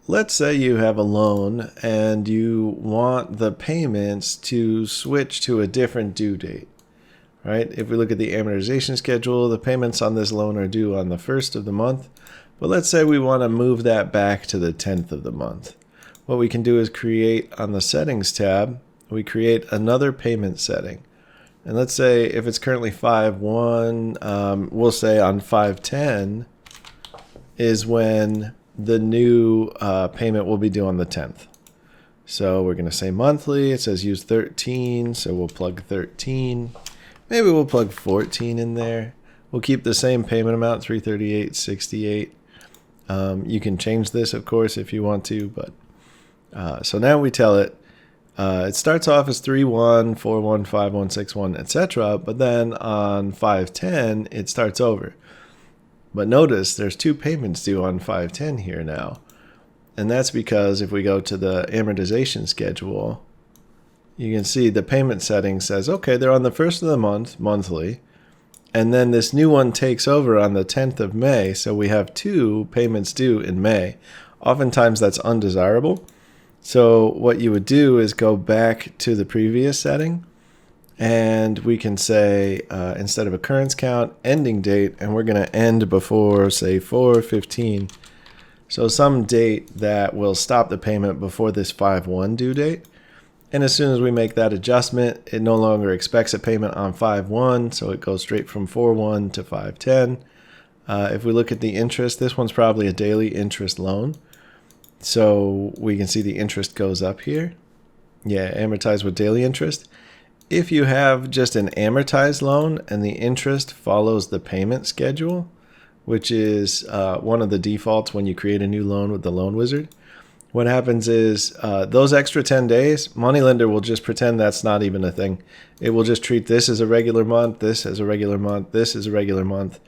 let's say you have a loan and you want the payments to switch to a different due date, right? If we look at the amortization schedule, the payments on this loan are due on the 1st of the month. But let's say we want to move that back to the 10th of the month. What we can do is create on the settings tab, we create another payment setting. And let's say if it's currently 5/1, we'll say on 5/10 is when the new payment will be due on the 10th. So we're going to say monthly. It says use 13, so we'll plug 13. Maybe we'll plug 14 in there. We'll keep the same payment amount, $338.68. You can change this, of course, if you want to. But so now we tell it. It starts off as 3/1, 4/1, 5/1, 6/1, etc. But then on 5/10, it starts over. But notice there's two payments due on 5/10 here now. And that's because if we go to the amortization schedule, you can see the payment setting says, okay, they're on the 1st of the month, monthly. And then this new one takes over on the 10th of May. So we have two payments due in May. Oftentimes that's undesirable. So what you would do is go back to the previous setting. And we can say, instead of occurrence count, ending date, and we're going to end before, say, 4/15. So some date that will stop the payment before this 5/1 due date. And as soon as we make that adjustment, it no longer expects a payment on 5/1, so it goes straight from 4/1 to 5/10. If we look at the interest, this one's probably a daily interest loan. So we can see the interest goes up here. Yeah, amortized with daily interest. If you have just an amortized loan and the interest follows the payment schedule, which is one of the defaults when you create a new loan with the Loan Wizard, what happens is those extra 10 days, moneylender will just pretend that's not even a thing. It will just treat this as a regular month, this as a regular month, this as a regular month.